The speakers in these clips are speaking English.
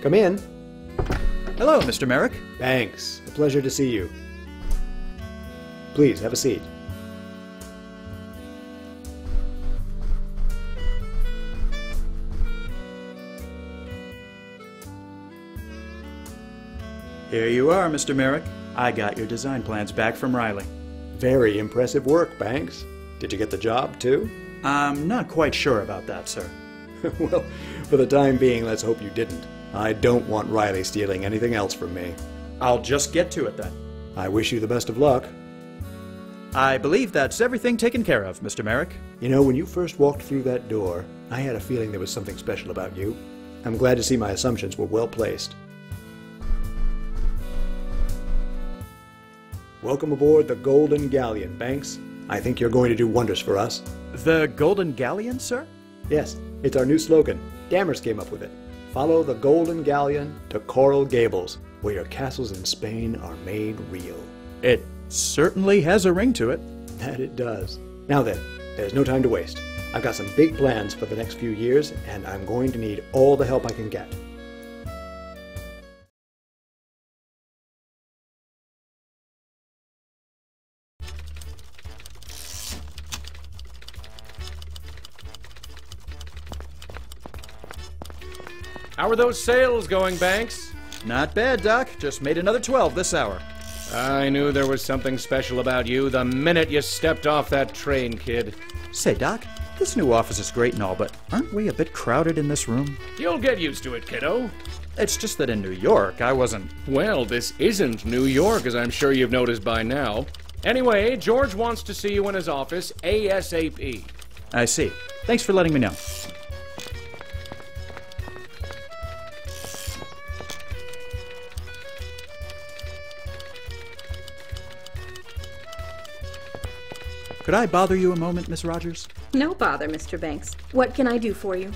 Come in. Hello, Mr. Merrick. Thanks. A pleasure to see you. Please, have a seat. Here you are, Mr. Merrick. I got your design plans back from Riley. Very impressive work, Banks. Did you get the job, too? I'm not quite sure about that, sir. Well, for the time being, let's hope you didn't. I don't want Riley stealing anything else from me. I'll just get to it then. I wish you the best of luck. I believe that's everything taken care of, Mr. Merrick. You know, when you first walked through that door, I had a feeling there was something special about you. I'm glad to see my assumptions were well placed. Welcome aboard the Golden Galleon, Banks. I think you're going to do wonders for us. The Golden Galleon, sir? Yes, it's our new slogan. Dammers came up with it. Follow the Golden Galleon to Coral Gables, where your castles in Spain are made real. It certainly has a ring to it. That it does. Now then, there's no time to waste. I've got some big plans for the next few years, and I'm going to need all the help I can get. How are those sales going, Banks? Not bad, Doc. Just made another 12 this hour. I knew there was something special about you the minute you stepped off that train, kid. Say, Doc, this new office is great and all, but aren't we a bit crowded in this room? You'll get used to it, kiddo. It's just that in New York, I wasn't... Well, this isn't New York, as I'm sure you've noticed by now. Anyway, George wants to see you in his office ASAP. I see. Thanks for letting me know. Could I bother you a moment, Miss Rogers? No bother, Mr. Banks. What can I do for you?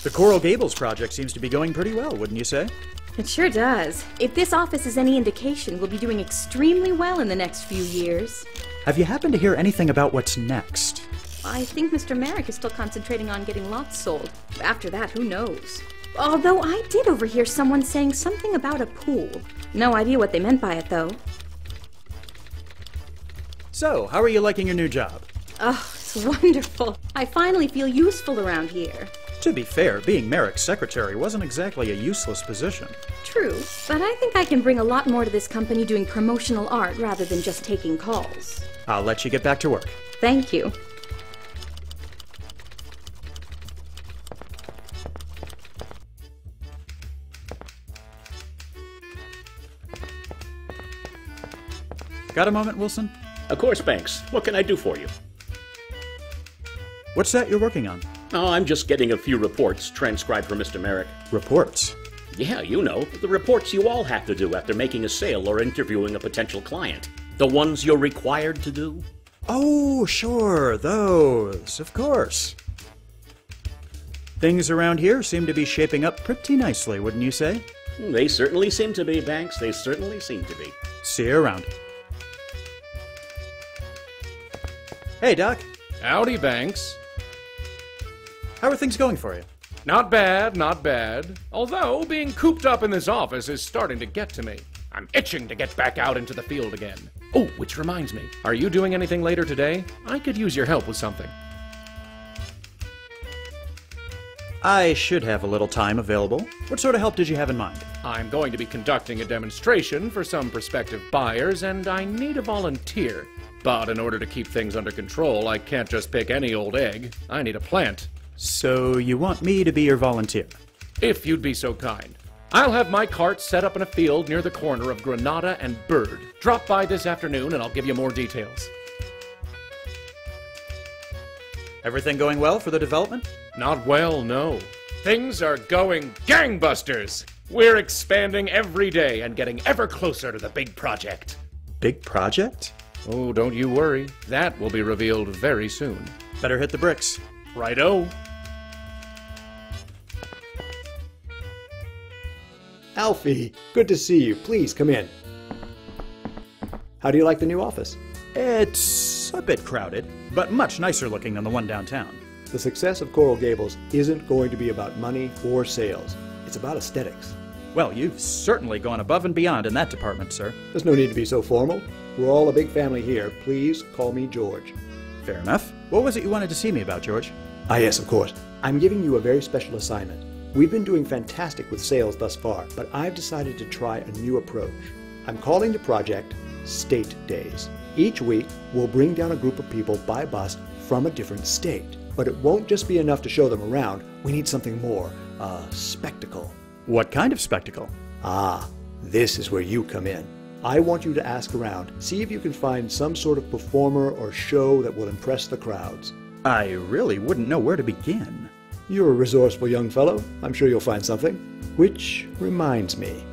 The Coral Gables project seems to be going pretty well, wouldn't you say? It sure does. If this office is any indication, we'll be doing extremely well in the next few years. Have you happened to hear anything about what's next? I think Mr. Merrick is still concentrating on getting lots sold. After that, who knows? Although I did overhear someone saying something about a pool. No idea what they meant by it, though. So, how are you liking your new job? Oh, it's wonderful. I finally feel useful around here. To be fair, being Merrick's secretary wasn't exactly a useless position. True, but I think I can bring a lot more to this company doing promotional art rather than just taking calls. I'll let you get back to work. Thank you. Got a moment, Wilson? Of course, Banks. What can I do for you? What's that you're working on? Oh, I'm just getting a few reports transcribed for Mr. Merrick. Reports? Yeah, you know, the reports you all have to do after making a sale or interviewing a potential client. The ones you're required to do. Oh, sure, those, of course. Things around here seem to be shaping up pretty nicely, wouldn't you say? They certainly seem to be, Banks. They certainly seem to be. See you around. Hey, Doc. Howdy, Banks. How are things going for you? Not bad, not bad. Although, being cooped up in this office is starting to get to me. I'm itching to get back out into the field again. Oh, which reminds me, are you doing anything later today? I could use your help with something. I should have a little time available. What sort of help did you have in mind? I'm going to be conducting a demonstration for some prospective buyers, and I need a volunteer. But in order to keep things under control, I can't just pick any old egg. I need a plant. So you want me to be your volunteer? If you'd be so kind. I'll have my cart set up in a field near the corner of Granada and Bird. Drop by this afternoon and I'll give you more details. Everything going well for the development? Not well, no. Things are going gangbusters. We're expanding every day and getting ever closer to the big project. Big project? Oh, don't you worry. That will be revealed very soon. Better hit the bricks. Righto. Alfie, good to see you. Please, come in. How do you like the new office? It's a bit crowded, but much nicer looking than the one downtown. The success of Coral Gables isn't going to be about money or sales. It's about aesthetics. Well, you've certainly gone above and beyond in that department, sir. There's no need to be so formal. We're all a big family here. Please call me George. Fair enough. What was it you wanted to see me about, George? Ah, yes, of course. I'm giving you a very special assignment. We've been doing fantastic with sales thus far, but I've decided to try a new approach. I'm calling the project State Days. Each week, we'll bring down a group of people by bus from a different state. But it won't just be enough to show them around. We need something more. A spectacle. What kind of spectacle? Ah, this is where you come in. I want you to ask around, see if you can find some sort of performer or show that will impress the crowds. I really wouldn't know where to begin. You're a resourceful young fellow. I'm sure you'll find something. Which reminds me.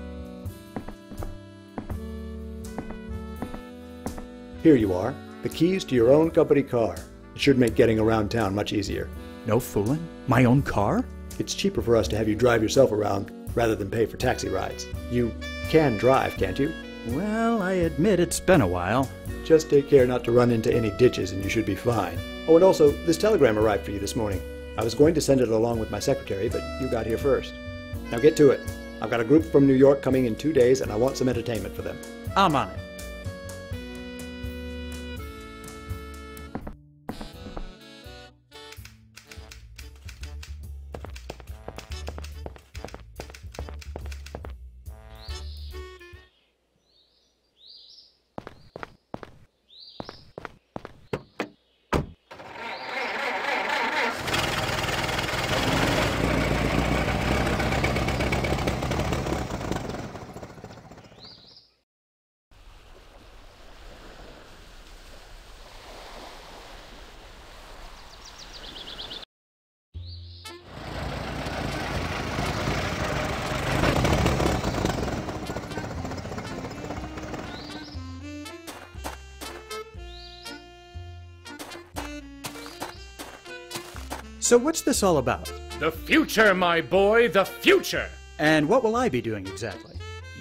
Here you are, the keys to your own company car. It should make getting around town much easier. No fooling? My own car? It's cheaper for us to have you drive yourself around rather than pay for taxi rides. You can drive, can't you? Well, I admit it's been a while. Just take care not to run into any ditches and you should be fine. Oh, and also, this telegram arrived for you this morning. I was going to send it along with my secretary, but you got here first. Now get to it. I've got a group from New York coming in 2 days and I want some entertainment for them. I'm on it. So what's this all about? The future, my boy, the future! And what will I be doing exactly?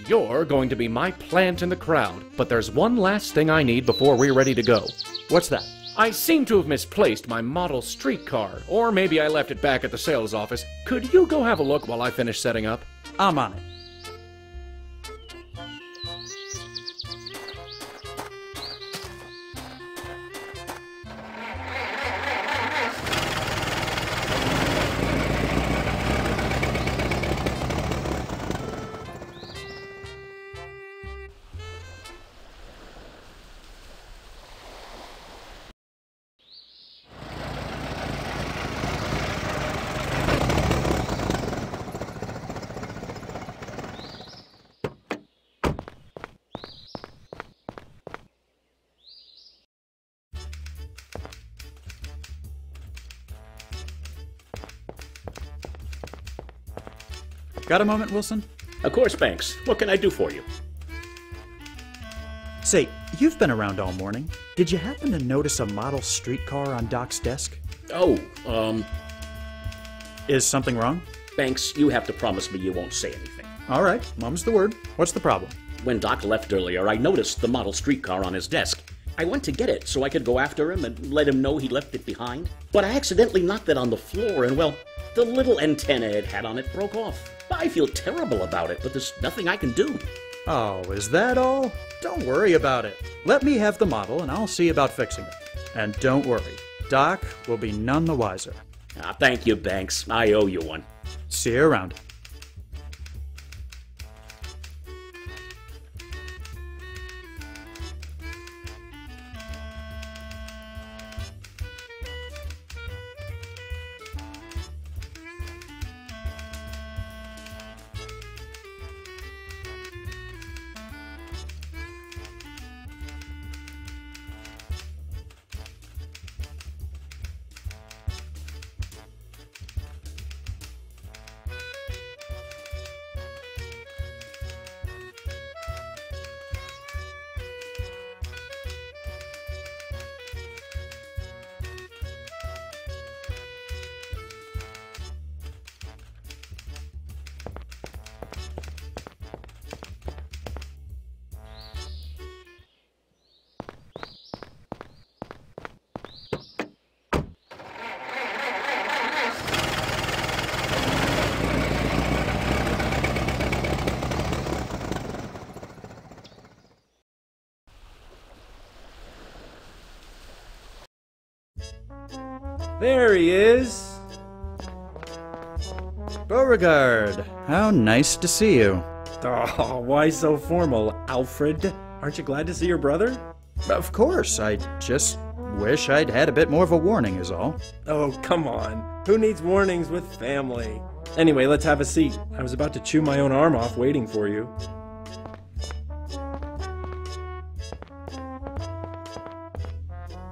You're going to be my plant in the crowd, but there's one last thing I need before we're ready to go. What's that? I seem to have misplaced my model streetcar, or maybe I left it back at the sales office. Could you go have a look while I finish setting up? I'm on it. Got a moment, Wilson? Of course, Banks. What can I do for you? Say, you've been around all morning. Did you happen to notice a model streetcar on Doc's desk? Oh, Is something wrong? Banks, you have to promise me you won't say anything. All right, mum's the word. What's the problem? When Doc left earlier, I noticed the model streetcar on his desk. I went to get it so I could go after him and let him know he left it behind. But I accidentally knocked it on the floor and, well, the little antenna it had on it broke off. I feel terrible about it, but there's nothing I can do. Oh, is that all? Don't worry about it. Let me have the model and I'll see about fixing it. And don't worry, Doc will be none the wiser. Thank you, Banks. I owe you one. See you around. There he is. Beauregard, how nice to see you. Oh, why so formal, Alfred? Aren't you glad to see your brother? Of course, I just wish I'd had a bit more of a warning is all. Oh, come on. Who needs warnings with family? Anyway, let's have a seat. I was about to chew my own arm off waiting for you.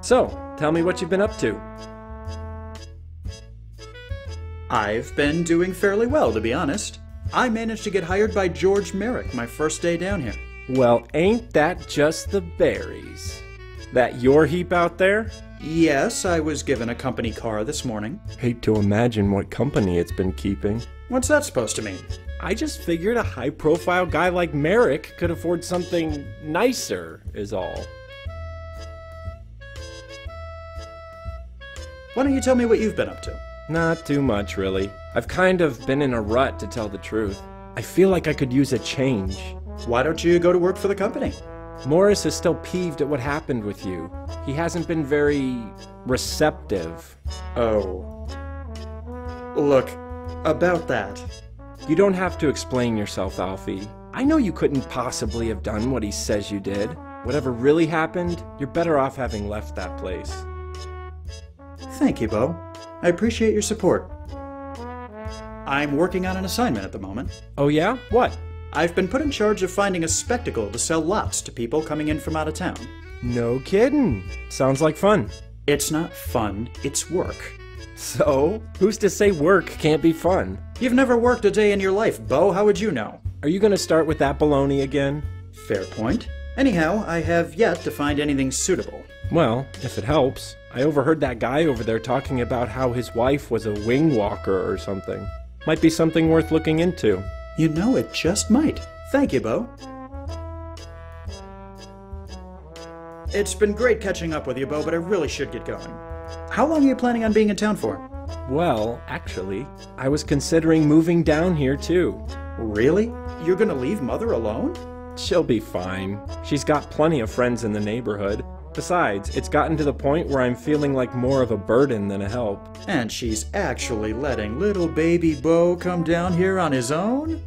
So, tell me what you've been up to. I've been doing fairly well, to be honest. I managed to get hired by George Merrick my first day down here. Well, ain't that just the berries? That your heap out there? Yes, I was given a company car this morning. Hate to imagine what company it's been keeping. What's that supposed to mean? I just figured a high-profile guy like Merrick could afford something nicer, is all. Why don't you tell me what you've been up to? Not too much, really. I've kind of been in a rut, to tell the truth. I feel like I could use a change. Why don't you go to work for the company? Morris is still peeved at what happened with you. He hasn't been very receptive. Oh. Look, about that. You don't have to explain yourself, Alfie. I know you couldn't possibly have done what he says you did. Whatever really happened, you're better off having left that place. Thank you, Bo. I appreciate your support. I'm working on an assignment at the moment. Oh yeah? What? I've been put in charge of finding a spectacle to sell lots to people coming in from out of town. No kidding. Sounds like fun. It's not fun, it's work. So, who's to say work can't be fun? You've never worked a day in your life, Bo. How would you know? Are you gonna start with that baloney again? Fair point. Anyhow, I have yet to find anything suitable. Well, if it helps, I overheard that guy over there talking about how his wife was a wing walker or something. Might be something worth looking into. You know, it just might. Thank you, Bo. It's been great catching up with you, Bo, but I really should get going. How long are you planning on being in town for? Well, actually, I was considering moving down here too. Really? You're gonna leave Mother alone? She'll be fine. She's got plenty of friends in the neighborhood. Besides, it's gotten to the point where I'm feeling like more of a burden than a help. And she's actually letting little baby Bo come down here on his own?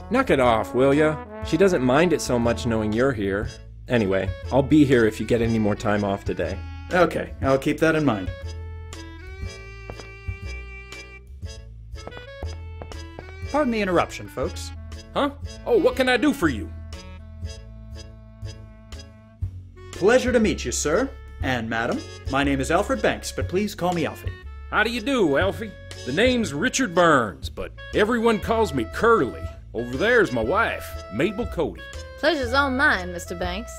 Knock it off, will ya? She doesn't mind it so much knowing you're here. Anyway, I'll be here if you get any more time off today. Okay, I'll keep that in mind. Pardon the interruption, folks. Huh? Oh, what can I do for you? Pleasure to meet you, sir. And madam, my name is Alfred Banks, but please call me Alfie. How do you do, Alfie? The name's Richard Burns, but everyone calls me Curly. Over there's my wife, Mabel Cody. Pleasure's all mine, Mr. Banks.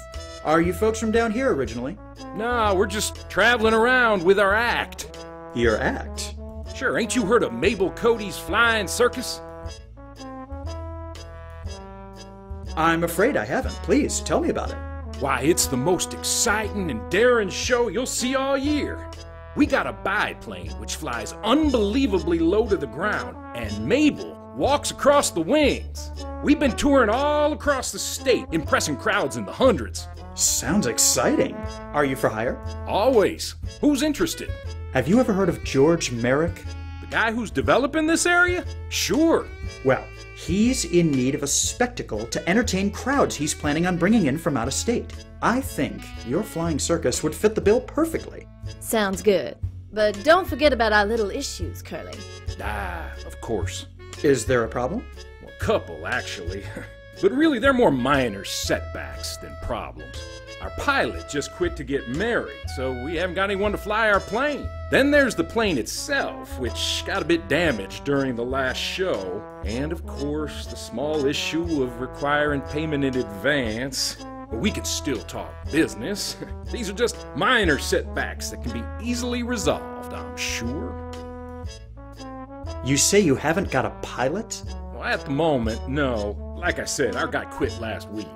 Are you folks from down here originally? Nah, we're just traveling around with our act. Your act? Sure, ain't you heard of Mabel Cody's Flying Circus? I'm afraid I haven't. Please, tell me about it. Why, it's the most exciting and daring show you'll see all year. We got a biplane which flies unbelievably low to the ground, and Mabel walks across the wings. We've been touring all across the state, impressing crowds in the hundreds. Sounds exciting. Are you for hire? Always. Who's interested? Have you ever heard of George Merrick? The guy who's developing this area? Sure. Well, he's in need of a spectacle to entertain crowds he's planning on bringing in from out of state. I think your flying circus would fit the bill perfectly. Sounds good. But don't forget about our little issues, Curly. Ah, of course. Is there a problem? Well, a couple, actually. But really, they're more minor setbacks than problems. Our pilot just quit to get married, so we haven't got anyone to fly our plane. Then there's the plane itself, which got a bit damaged during the last show. And of course, the small issue of requiring payment in advance. But we can still talk business. These are just minor setbacks that can be easily resolved, I'm sure. You say you haven't got a pilot? Well, at the moment, no. Like I said, our guy quit last week.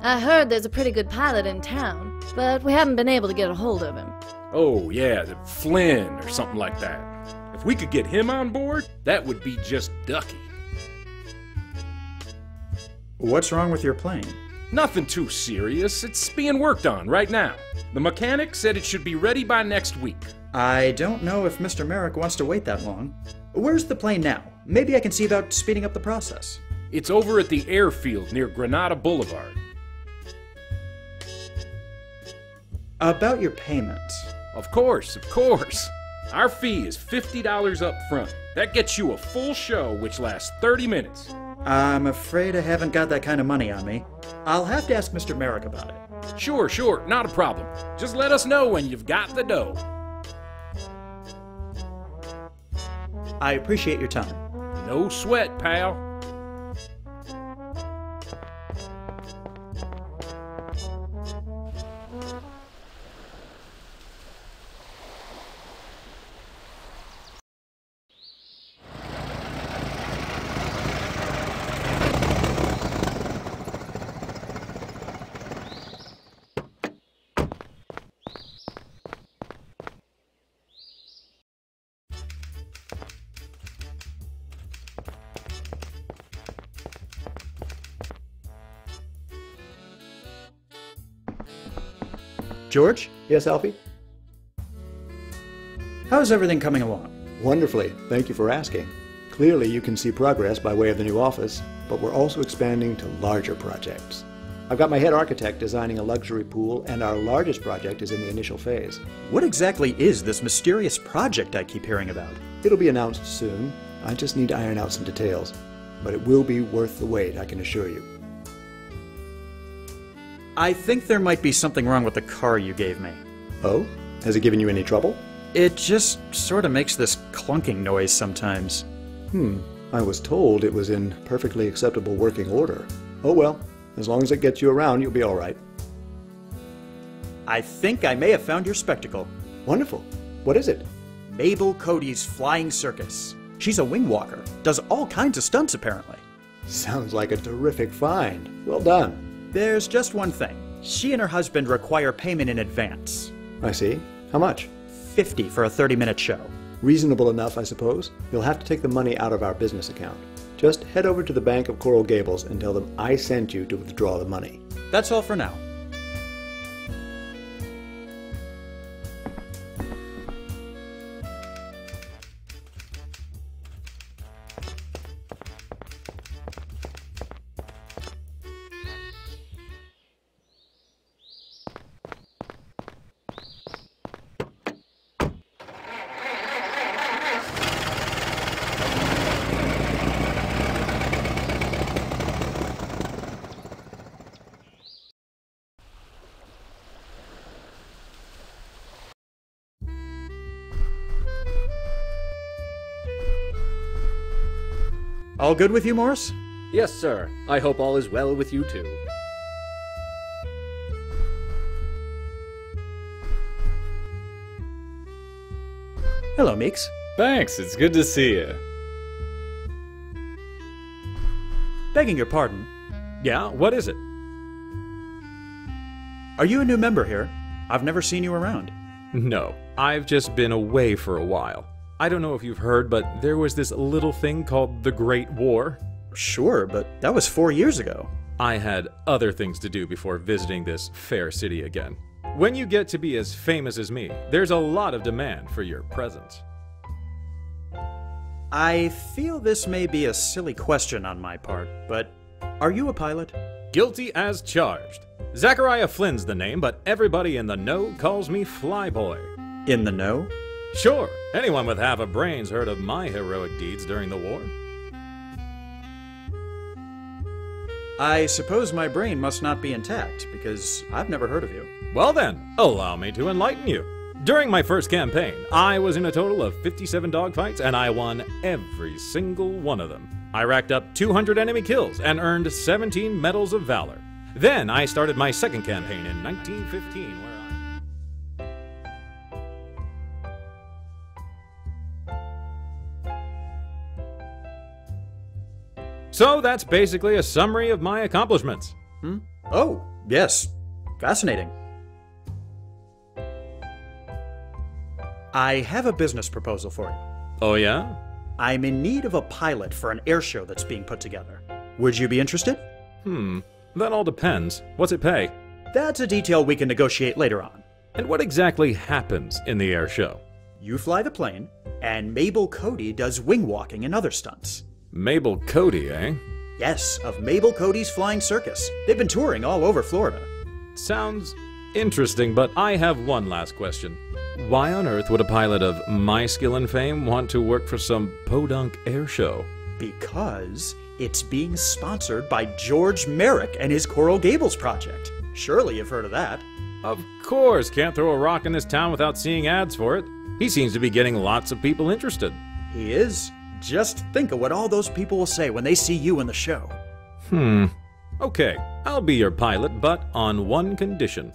I heard there's a pretty good pilot in town, but we haven't been able to get a hold of him. Oh, yeah, the Flynn or something like that. If we could get him on board, that would be just ducky. What's wrong with your plane? Nothing too serious. It's being worked on right now. The mechanic said it should be ready by next week. I don't know if Mr. Merrick wants to wait that long. Where's the plane now? Maybe I can see about speeding up the process. It's over at the airfield near Granada Boulevard. About your payment. Of course, of course. Our fee is $50 up front. That gets you a full show, which lasts 30 minutes. I'm afraid I haven't got that kind of money on me. I'll have to ask Mr. Merrick about it. Sure, not a problem. Just let us know when you've got the dough. I appreciate your time. No sweat, pal. George, Yes, Alfie? how's everything coming along? Wonderfully. Thank you for asking. Clearly, you can see progress by way of the new office, but we're also expanding to larger projects. I've got my head architect designing a luxury pool, and our largest project is in the initial phase. What exactly is this mysterious project I keep hearing about? It'll be announced soon. I just need to iron out some details. But it will be worth the wait, I can assure you. I think there might be something wrong with the car you gave me. Oh? Has it given you any trouble? It just sort of makes this clunking noise sometimes. I was told it was in perfectly acceptable working order. Oh well, as long as it gets you around, you'll be all right. I think I may have found your spectacle. Wonderful. What is it? Mabel Cody's Flying Circus. She's a wing walker, does all kinds of stunts apparently. Sounds like a terrific find. Well done. There's just one thing. She and her husband require payment in advance. I see. How much? $50 for a 30-minute show. Reasonable enough, I suppose. You'll have to take the money out of our business account. Just head over to the Bank of Coral Gables and tell them I sent you to withdraw the money. That's all for now. All good with you, Morris? Yes, sir. I hope all is well with you, too. Hello, Meeks. Thanks, it's good to see you. Begging your pardon, Yeah, what is it? are you a new member here? I've never seen you around. No, I've just been away for a while. I don't know if you've heard, but there was this little thing called the Great War. Sure, but that was 4 years ago. I had other things to do before visiting this fair city again. When you get to be as famous as me, there's a lot of demand for your presence. I feel this may be a silly question on my part, but are you a pilot? Guilty as charged. Zachariah Flynn's the name, but everybody in the know calls me Flyboy. In the know? Sure, anyone with half a brain's heard of my heroic deeds during the war. I suppose my brain must not be intact, because I've never heard of you. Well then, allow me to enlighten you. During my first campaign, I was in a total of 57 dogfights, and I won every single one of them. I racked up 200 enemy kills and earned 17 Medals of Valor. Then I started my second campaign in 1915, where So that's basically a summary of my accomplishments. Oh, yes. Fascinating. I have a business proposal for you. Oh yeah? I'm in need of a pilot for an air show that's being put together. Would you be interested? That all depends. What's it pay? That's a detail we can negotiate later on. And what exactly happens in the air show? You fly the plane, and Mabel Cody does wing walking and other stunts. Mabel Cody, eh? Yes, of Mabel Cody's Flying Circus. They've been touring all over Florida. Sounds interesting, but I have one last question. Why on earth would a pilot of my skill and fame want to work for some podunk air show? Because it's being sponsored by George Merrick and his Coral Gables project. Surely you've heard of that. Of course, can't throw a rock in this town without seeing ads for it. He seems to be getting lots of people interested. He is. Just think of what all those people will say when they see you in the show. Okay, I'll be your pilot, but on one condition.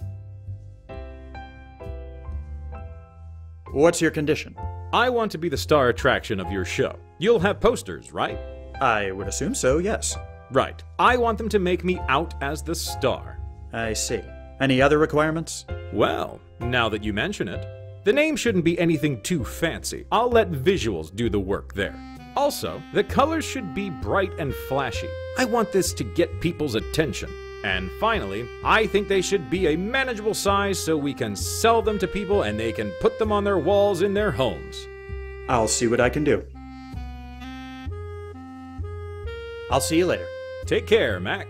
What's your condition? I want to be the star attraction of your show. You'll have posters, right? I would assume so, yes. Right. I want them to make me out as the star. I see. Any other requirements? Well, now that you mention it, the name shouldn't be anything too fancy. I'll let visuals do the work there. Also, the colors should be bright and flashy. I want this to get people's attention. And finally, I think they should be a manageable size so we can sell them to people and they can put them on their walls in their homes. I'll see what I can do. I'll see you later. Take care, Mac.